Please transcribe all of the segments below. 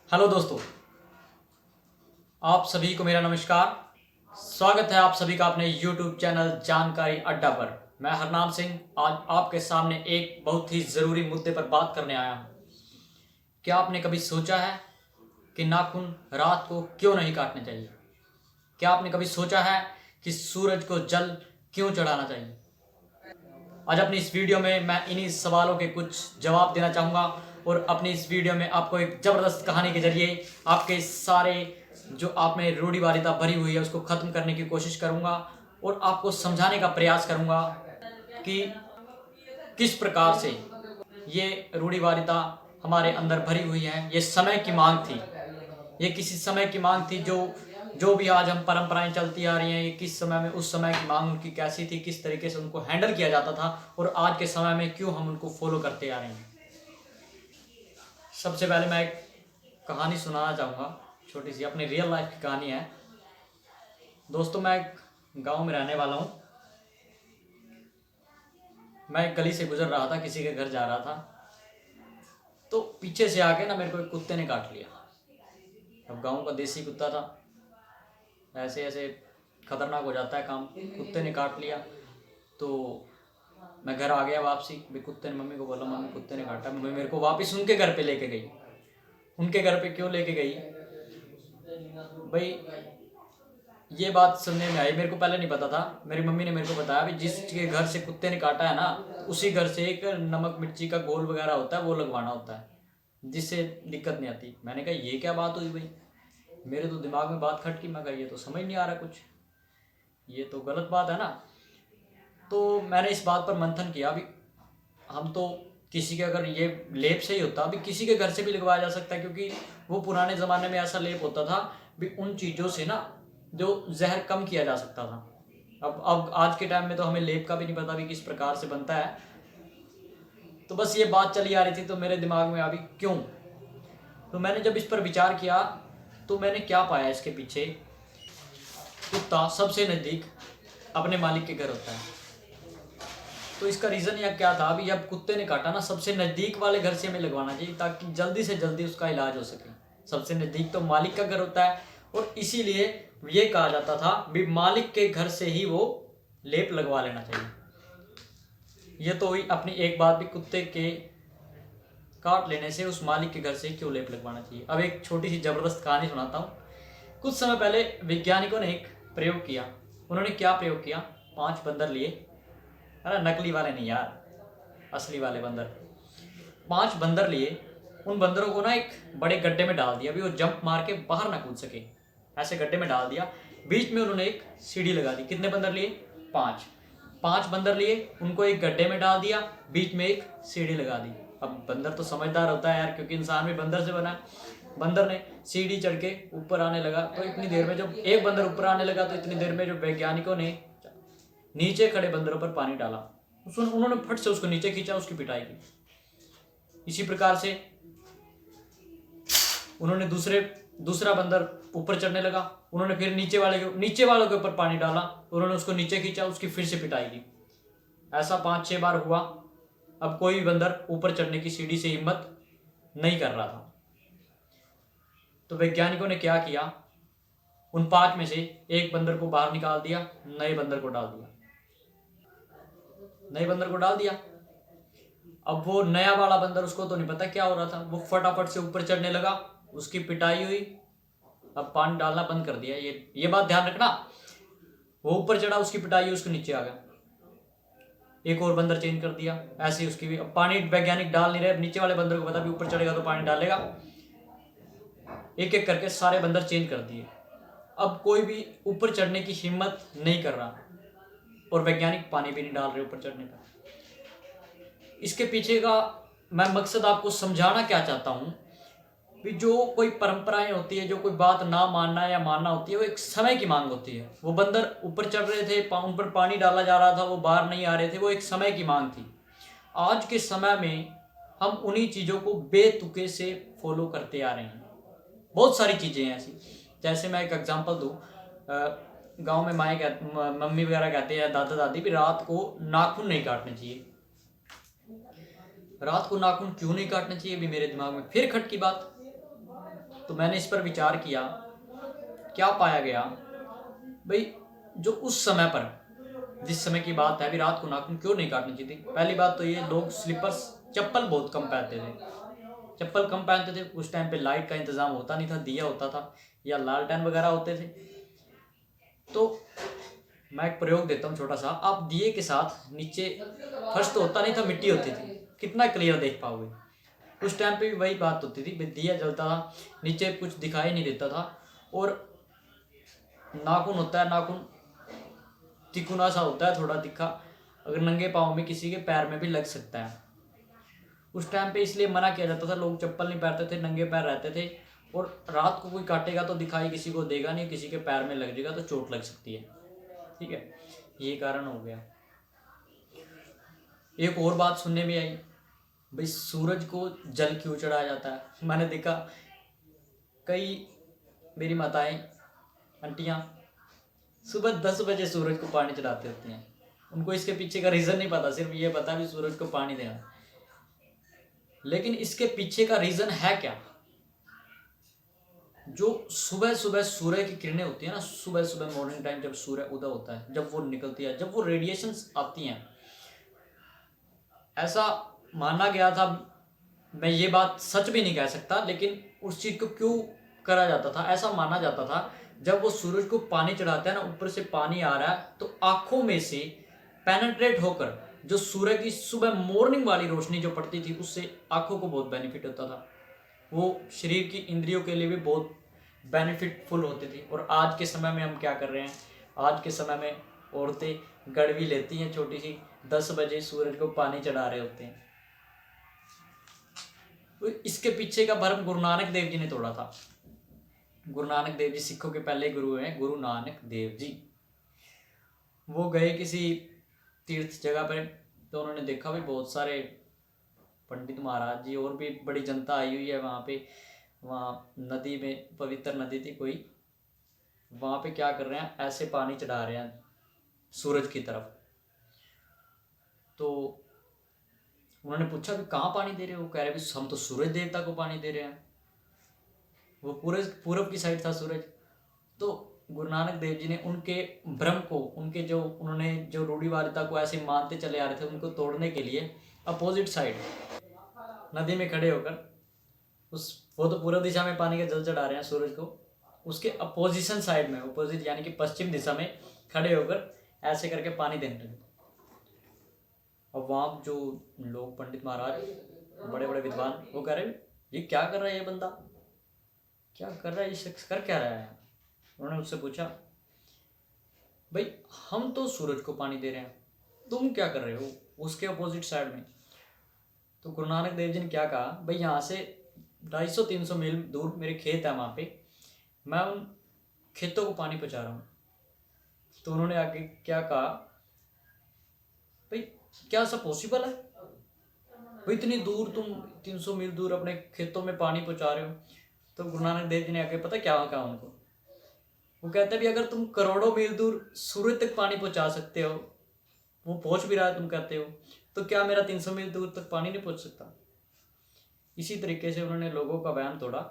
Hello दोस्तों, आप सभी को मेरा नमस्कार। स्वागत है आप सभी का अपने YouTube चैनल जानकारी अड्डा पर। मैं हरनाम सिंह आज आपके सामने एक बहुत ही ज़रूरी मुद्दे पर बात करने आया हूँ। क्या आपने कभी सोचा है कि नाखून रात को क्यों नहीं काटने चाहिए? क्या आपने कभी सोचा है कि सूरज को जल क्यों चढ़ाना चाहिए? आज अपनी इस वीडियो में मैं इन्हीं सवालों के कुछ जवाब देना चाहूँगा और अपनी इस वीडियो में आपको एक ज़बरदस्त कहानी के जरिए आपके सारे जो आप में रूढ़िवादिता भरी हुई है उसको ख़त्म करने की कोशिश करूँगा और आपको समझाने का प्रयास करूँगा कि किस प्रकार से ये रूढ़िवादिता हमारे अंदर भरी हुई है। ये समय की मांग थी, ये किसी समय की मांग थी। जो जो भी आज हम परंपराएं चलती आ रही हैं, ये किस समय में उस समय की मांग उनकी कैसी थी, किस तरीके से उनको हैंडल किया जाता था और आज के समय में क्यों हम उनको फॉलो करते आ रहे हैं। सबसे पहले मैं एक कहानी सुनाना चाहूँगा, छोटी सी अपनी रियल लाइफ की कहानी है। दोस्तों, मैं एक गाँव में रहने वाला हूँ। मैं एक गली से गुजर रहा था, किसी के घर जा रहा था, तो पीछे से आके ना मेरे को एक कुत्ते ने काट लिया। अब गाँव का देसी कुत्ता था, ऐसे ऐसे खतरनाक हो जाता है काम। कुत्ते ने काट लिया तो मैं घर आ गया वापसी। भी कुत्ते ने मम्मी को बोला, मम्मी कुत्ते ने काटा। मम्मी मेरे को वापस उनके घर पे लेके गई। उनके घर पे क्यों लेके गई भाई, ये बात सुनने में आई, मेरे को पहले नहीं पता था। मेरी मम्मी ने मेरे को बताया भी जिसके घर से कुत्ते ने काटा है ना, उसी घर से एक नमक मिर्ची का घोल वगैरह होता है, वो लगवाना होता है, जिससे दिक्कत नहीं आती। मैंने कहा ये क्या बात हुई भाई, मेरे तो दिमाग में बात खटकी। मैं कहा ये तो समझ नहीं आ रहा कुछ, ये तो गलत बात है ना। तो मैंने इस बात पर मंथन किया। भी हम तो किसी के अगर ये लेप से ही होता, अभी किसी के घर से भी लगवाया जा सकता है, क्योंकि वो पुराने ज़माने में ऐसा लेप होता था भी उन चीज़ों से ना जो जहर कम किया जा सकता था। अब आज के टाइम में तो हमें लेप का भी नहीं पता भी किस प्रकार से बनता है। तो बस ये बात चली आ रही थी तो मेरे दिमाग में अभी क्यों। तो मैंने जब इस पर विचार किया तो मैंने क्या पाया, इसके पीछे कुत्ता सबसे नज़दीक अपने मालिक के घर होता है। तो इसका रीज़न यह क्या था, अभी अब कुत्ते ने काटा ना, सबसे नज़दीक वाले घर से हमें लगवाना चाहिए ताकि जल्दी से जल्दी उसका इलाज हो सके। सबसे नज़दीक तो मालिक का घर होता है और इसीलिए ये कहा जाता था भी मालिक के घर से ही वो लेप लगवा लेना चाहिए। ये तो हुई अपनी एक बात भी, कुत्ते के काट लेने से उस मालिक के घर से क्यों लेप लगवाना चाहिए। अब एक छोटी सी ज़बरदस्त कहानी सुनाता हूँ। कुछ समय पहले वैज्ञानिकों ने एक प्रयोग किया। उन्होंने क्या प्रयोग किया, 5 बंदर लिए। अरे नकली वाले नहीं यार, असली वाले बंदर। 5 बंदर लिए। उन बंदरों को ना एक बड़े गड्ढे में डाल दिया, अभी वो जंप मार के बाहर ना कूद सके, ऐसे गड्ढे में डाल दिया। बीच में उन्होंने एक सीढ़ी लगा दी। कितने बंदर लिए? 5। 5 बंदर लिए, उनको एक गड्ढे में डाल दिया, बीच में एक सीढ़ी लगा दी। अब बंदर तो समझदार होता है यार, क्योंकि इंसान भी बंदर से बना है। बंदर ने सीढ़ी चढ़ के ऊपर आने लगा, तो इतनी देर में जब एक बंदर ऊपर आने लगा तो इतनी देर में जो वैज्ञानिकों ने नीचे खड़े बंदरों पर पानी डाला। उन्होंने फट से उसको नीचे खींचा, उसकी पिटाई की। इसी प्रकार से उन्होंने दूसरा बंदर ऊपर चढ़ने लगा, उन्होंने फिर नीचे वालों के ऊपर पानी डाला, उन्होंने उसको नीचे खींचा, उसकी फिर से पिटाई की। ऐसा 5-6 बार हुआ। अब कोई भी बंदर ऊपर चढ़ने की सीढ़ी से हिम्मत नहीं कर रहा था। तो वैज्ञानिकों ने क्या किया, उन 5 में से एक बंदर को बाहर निकाल दिया, नए बंदर को डाल दिया। अब वो नया वाला बंदर, उसको तो नहीं पता क्या हो रहा था, वो फटाफट से ऊपर चढ़ने लगा, उसकी पिटाई हुई। अब पानी डालना बंद कर दिया। ये बात ध्यान रखना, वो ऊपर चढ़ा, उसकी पिटाई हुई, उसको नीचे आ गया। एक और बंदर चेंज कर दिया, ऐसे ही उसकी भी। अब पानी वैज्ञानिक डाल नहीं रहे, नीचे वाले बंदर को पता भी ऊपर चढ़ेगा तो पानी डालेगा। एक एक करके सारे बंदर चेंज कर दिए। अब कोई भी ऊपर चढ़ने की हिम्मत नहीं कर रहा और वैज्ञानिक पानी भी नहीं डाल रहे ऊपर चढ़ने पर। इसके पीछे का मैं मकसद आपको समझाना क्या चाहता हूँ कि जो कोई परंपराएं होती है, जो कोई बात ना मानना या मानना होती है, वो एक समय की मांग होती है। वो बंदर ऊपर चढ़ रहे थे, उन पर पानी डाला जा रहा था, वो बाहर नहीं आ रहे थे, वो एक समय की मांग थी। आज के समय में हम उन्हीं चीज़ों को बेतुके से फॉलो करते आ रहे हैं। बहुत सारी चीज़ें हैं ऐसी। जैसे मैं एक एग्जांपल दूँ, गांव में मम्मी वगैरह कहते हैं, दादा दादी भी रात को नाखून नहीं काटने चाहिए। रात को नाखून क्यों नहीं काटना चाहिए, भी मेरे दिमाग में फिर खटकी बात। तो मैंने इस पर विचार किया, क्या पाया गया भाई, जो उस समय पर, जिस समय की बात है, अभी रात को नाखून क्यों नहीं काटनी चाहिए थी। पहली बात तो ये, लोग स्लीपर्स, चप्पल बहुत कम पहनते थे, चप्पल कम पहनते थे। उस टाइम पे लाइट का इंतजाम होता नहीं था, दिया होता था या लालटेन वगैरह होते थे। तो मैं एक प्रयोग देता हूँ छोटा सा, आप दिए के साथ नीचे, फर्श तो होता नहीं था, मिट्टी होती थी, कितना क्लियर देख पाओगे। उस टाइम पे भी वही बात होती थी, दिया जलता था, नीचे कुछ दिखाई नहीं देता था, और नाखून होता है, नाखून तिकोना सा होता है, थोड़ा तीखा, अगर नंगे पाँव में किसी के पैर में भी लग सकता है। उस टाइम पे इसलिए मना किया जाता था, लोग चप्पल नहीं पहनते थे, नंगे पैर रहते थे, और रात को कोई काटेगा तो दिखाई किसी को देगा नहीं, किसी के पैर में लग जाएगा तो चोट लग सकती है। ठीक है, ये कारण हो गया। एक और बात सुनने में आई, भाई सूरज को जल क्यों चढ़ाया जाता है। मैंने देखा कई मेरी माताएं, आंटियां सुबह 10 बजे सूरज को पानी चढ़ाते होती हैं। उनको इसके पीछे का रीज़न नहीं पता, सिर्फ ये पता भी सूरज को पानी देना। लेकिन इसके पीछे का रीज़न है क्या। जो सुबह सुबह सूर्य की किरणें होती है ना, सुबह सुबह मॉर्निंग टाइम जब सूर्य उदय होता है, जब वो निकलती है, जब वो रेडिएशंस आती हैं, ऐसा माना गया था, मैं ये बात सच भी नहीं कह सकता, लेकिन उस चीज़ को क्यों करा जाता था, ऐसा माना जाता था, जब वो सूरज को पानी चढ़ाता है ना, ऊपर से पानी आ रहा है, तो आंखों में से पेनेट्रेट होकर जो सूर्य की सुबह मॉर्निंग वाली रोशनी जो पड़ती थी, उससे आंखों को बहुत बेनिफिट होता था, वो शरीर की इंद्रियों के लिए भी बहुत बेनिफिटफुल होती थी। और आज के समय में हम क्या कर रहे हैं, आज के समय में औरतें गड़वी लेती हैं छोटी सी, 10 बजे सूरज को पानी चढ़ा रहे होते हैं। तो इसके पीछे का भरम गुरु नानक देव जी ने तोड़ा था। गुरु नानक देव जी सिखों के पहले गुरु हैं, गुरु नानक देव जी। वो गए किसी तीर्थ जगह पर, तो उन्होंने देखा भी बहुत सारे पंडित महाराज जी और भी बड़ी जनता आई हुई है वहाँ पे। वहाँ नदी में, पवित्र नदी थी कोई, वहाँ पे क्या कर रहे हैं, ऐसे पानी चढ़ा रहे हैं सूरज की तरफ। तो उन्होंने पूछा कि कहाँ पानी दे रहे हो। कह रहे भी हम तो सूरज देवता को पानी दे रहे हैं। वो पूरब की साइड था सूरज। तो गुरु नानक देव जी ने उनके भ्रम को, उनके जो उन्होंने जो रूढ़िवादिता को ऐसे मानते चले आ रहे थे, उनको तोड़ने के लिए अपोजिट साइड नदी में खड़े होकर, वो तो पूर्व दिशा में पानी का जल चढ़ा रहे हैं सूरज को, उसके अपोजिशन साइड में, अपोजिट यानी कि पश्चिम दिशा में खड़े होकर ऐसे करके पानी देने लगे। और वहाँ जो लोग, पंडित महाराज, बड़े बड़े विद्वान, वो कह रहे ये क्या कर रहा है, ये बंदा क्या कर रहा है, ये शख्स कर क्या रहा है। उन्होंने उससे पूछा, भाई हम तो सूरज को पानी दे रहे हैं, तुम क्या कर रहे हो उसके अपोजिट साइड में। तो गुरु नानक देव जी ने क्या कहा, भाई यहाँ से 250-300 मील दूर मेरे खेत है, वहाँ पे मैं उन खेतों को पानी पहुँचा रहा हूँ। तो उन्होंने आगे क्या कहा, भाई क्या ऐसा पॉसिबल है, भाई इतनी दूर तुम 300 मील दूर अपने खेतों में पानी पहुँचा रहे हो। तो गुरु नानक देव जी ने आगे पता क्या कहा उनको, वो कहते भी अगर तुम करोड़ों मील दूर सूरज तक पानी पहुँचा सकते हो, वो पहुँच भी रहा है तुम कहते हो, तो क्या मेरा 300 मील दूर तक पानी नहीं पहुँच सकता। इसी तरीके से उन्होंने लोगों का वहम तोड़ा।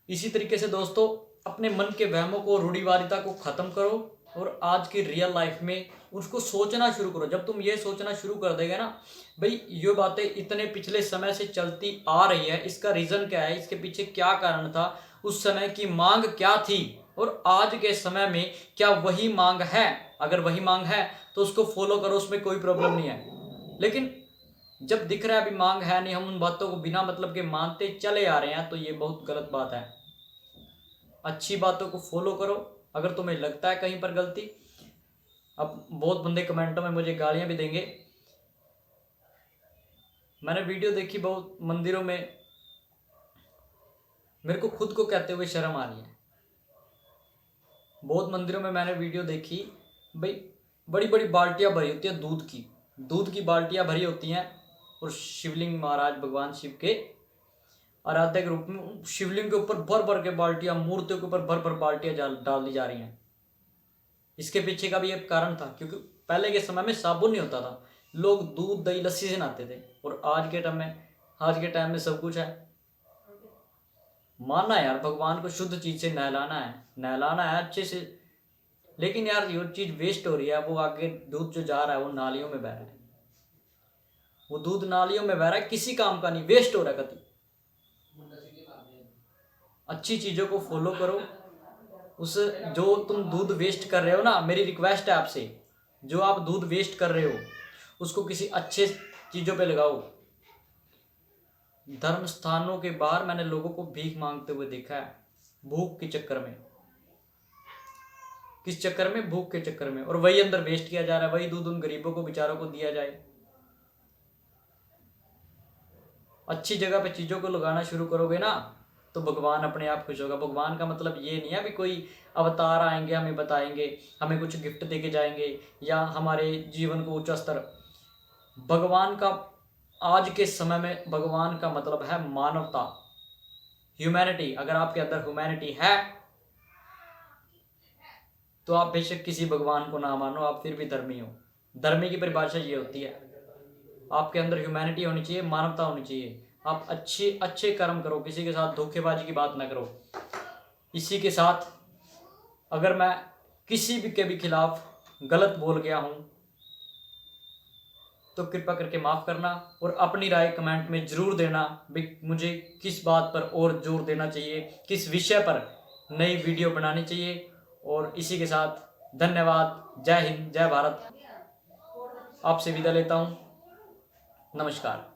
इसी तरीके से दोस्तों, अपने मन के वहमों को, रूढ़िवादिता को खत्म करो और आज की रियल लाइफ में उसको सोचना शुरू करो। जब तुम ये सोचना शुरू कर देगा ना, भाई ये बातें इतने पिछले समय से चलती आ रही है, इसका रीज़न क्या है, इसके पीछे क्या कारण था, उस समय की मांग क्या थी और आज के समय में क्या वही मांग है। अगर वही मांग है तो उसको फॉलो करो, उसमें कोई प्रॉब्लम नहीं है। लेकिन जब दिख रहा है अभी मांग है नहीं, हम उन बातों को बिना मतलब के मानते चले आ रहे हैं, तो ये बहुत गलत बात है। अच्छी बातों को फॉलो करो। अगर तुम्हें लगता है कहीं पर गलती, अब बहुत बंदे कमेंटों में मुझे गालियां भी देंगे। मैंने वीडियो देखी बहुत मंदिरों में, मेरे को खुद को कहते हुए शर्म आ रही है। बहुत मंदिरों में मैंने वीडियो देखी, भाई बड़ी बड़ी बाल्टियां भरी होती है दूध की बाल्टियां भरी होती हैं, और शिवलिंग महाराज भगवान शिव के आराध्य के रूप में शिवलिंग के ऊपर भर भर के बाल्टियां, मूर्तियों के ऊपर भर भर बाल्टियां डाल दी जा रही हैं। इसके पीछे का भी एक कारण था, क्योंकि पहले के समय में साबुन नहीं होता था, लोग दूध दही लस्सी से नहाते थे। और आज के टाइम में सब कुछ है, मानना है यार, भगवान को शुद्ध चीज से नहलाना है अच्छे से। लेकिन यार ये चीज वेस्ट हो रही है, वो आगे दूध जो जा रहा है वो नालियों में बह रहा है, वो दूध नालियों में बह रहा है, किसी काम का नहीं, वेस्ट हो रहा है। कति अच्छी चीजों को फॉलो करो। उस जो तुम दूध वेस्ट कर रहे हो ना, मेरी रिक्वेस्ट है आपसे, जो आप दूध वेस्ट कर रहे हो उसको किसी अच्छे चीजों पे लगाओ। धर्म स्थानों के बाहर मैंने लोगों को भीख मांगते हुए देखा है, भूख के चक्कर में। किस चक्कर में? भूख के चक्कर में। और वही अंदर वेस्ट किया जा रहा है, वही दूध उन गरीबों को, बेचारों को दिया जाए। अच्छी जगह पे चीजों को लगाना शुरू करोगे ना, तो भगवान अपने आप खुश होगा। भगवान का मतलब ये नहीं है भी कोई अवतार आएंगे, हमें बताएंगे, हमें कुछ गिफ्ट देके जाएंगे या हमारे जीवन को ऊंचा स्तर। भगवान का आज के समय में भगवान का मतलब है मानवता, ह्यूमैनिटी। अगर आपके अंदर ह्यूमैनिटी है तो आप बेशक किसी भगवान को ना मानो, आप फिर भी धर्मी हो। धर्मी की परिभाषा ये होती है, आपके अंदर ह्यूमैनिटी होनी चाहिए, मानवता होनी चाहिए। आप अच्छे अच्छे कर्म करो, किसी के साथ धोखेबाजी की बात ना करो। इसी के साथ अगर मैं किसी भी के भी खिलाफ गलत बोल गया हूं तो कृपा करके माफ़ करना, और अपनी राय कमेंट में ज़रूर देना भी मुझे किस बात पर और जोर देना चाहिए, किस विषय पर नई वीडियो बनानी चाहिए। और इसी के साथ धन्यवाद। जय हिंद, जय भारत। आपसे विदा लेता हूँ। नमस्कार।